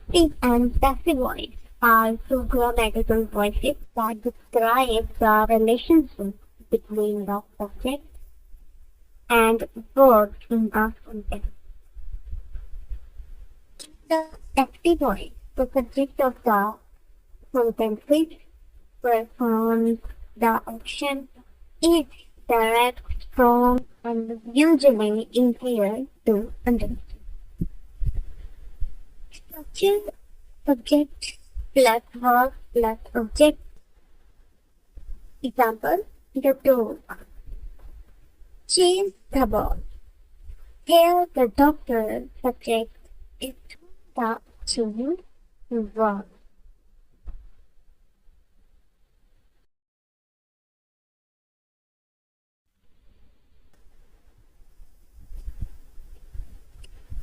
active and passive voice are two grammatical voices that describe the relationship between the subject and verb in a sentence. The active voice, the subject of the sentence performs the action, is direct, strong, and usually easier to understand. Structure subject plus verb plus object. Example, the dog. Chase the ball. Here the doctor subject is the chase verb.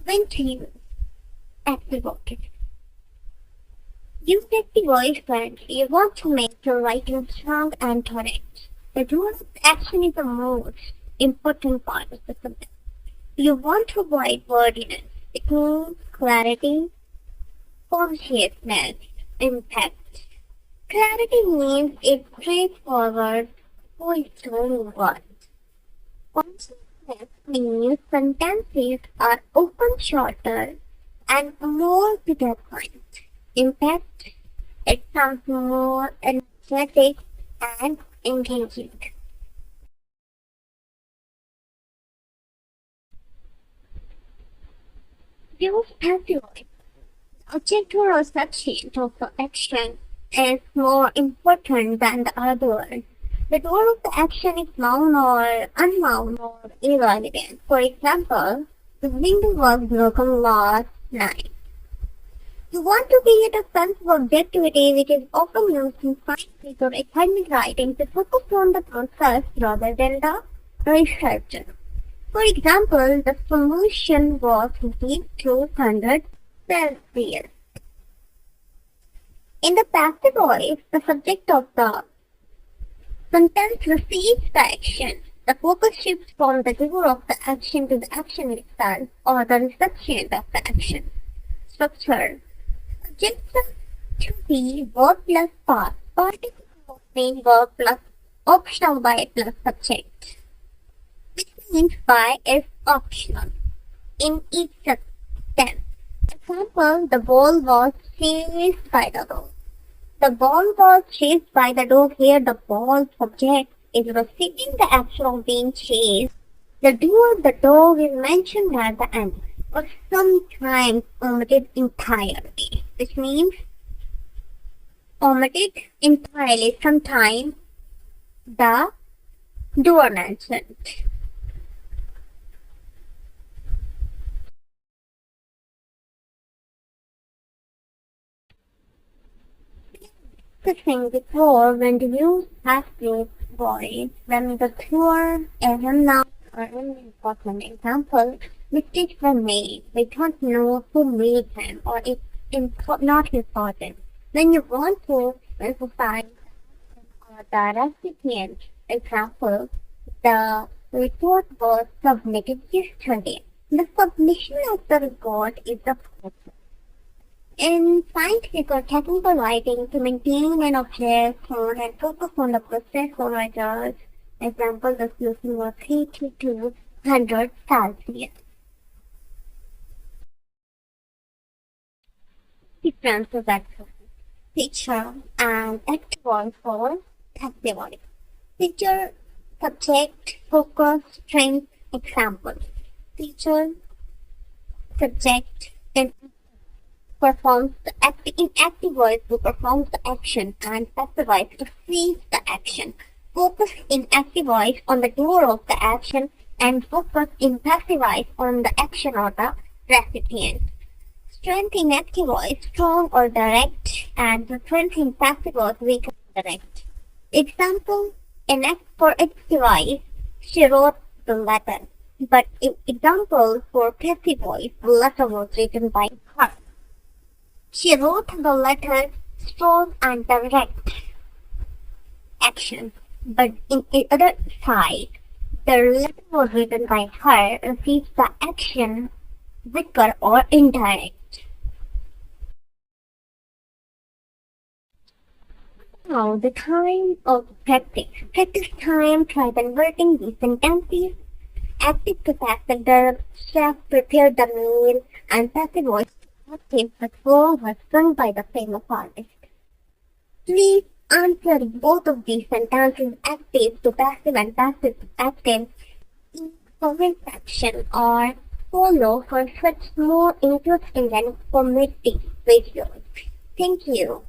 When to use active voice. Use active voice when you want to make your writing strong and correct. The rule of action is the most important part of the sentence. You want to avoid wordiness. It means clarity, consciousness, impact. Clarity means it's straightforward, fulfilling words. Consciousness means sentences are often shorter and more to the point. Impact, it sounds more energetic and engaging. Use passive voice. Object or subject of the action is more important than the other one. The role of the action is noun or unknown or irrelevant. For example, the window was broken last night. You want to create a sense of objectivity which is often used in scientific or academic writing to focus on the process rather than the researcher. For example, the solution was heated to 100 Celsius. In the passive voice, the subject of the sentence receives the action. The focus shifts from the doer of the action to the action itself or the recipient of the action. Structure. Subject to be verb plus past. Participle mean verb plus optional by plus subject. Which means by is optional in each sentence. Example, the ball was chased by the dog. The ball was chased by the dog. Here the ball subject is receiving the action of being chased. The doer, the dog, is mentioned at the end, or sometimes omitted entirely, which means omitted entirely, sometimes the doer mentioned. Discussing before when to use passive voice when the doer is a noun or an important example. Mistakes were made. We don't know who made them or it's not important. When you want to emphasize or the recipient, example, the report was submitted yesterday. The submission of the report is the process. In scientific or technical writing, to maintain an object and focus on the process or results, example, the solution was heated to 100 Celsius. Differences at picture and active voice for passive voice. Picture, subject, focus, strength, example. Picture, subject, and performs the in active voice who performs the action and passive voice receives the action. Focus in active voice on the doer of the action and focus in passive voice on the action or the recipient. Strength in active voice, strong or direct, and strength in passive voice, weak or direct. Example, for active voice, she wrote the letter, but in example for passive voice, the letter was written by her. She wrote the letter strong and direct action, but in the other side, the letter was written by her receives the action weaker or indirect. Now, the time of practice. Practice time, try converting these sentences. Active to passive verb, chef prepared the meal, and passive voice to active the song was sung by the famous artist. Please answer both of these sentences active to passive and passive to active in comment section or follow for such more interesting and informative videos. Thank you.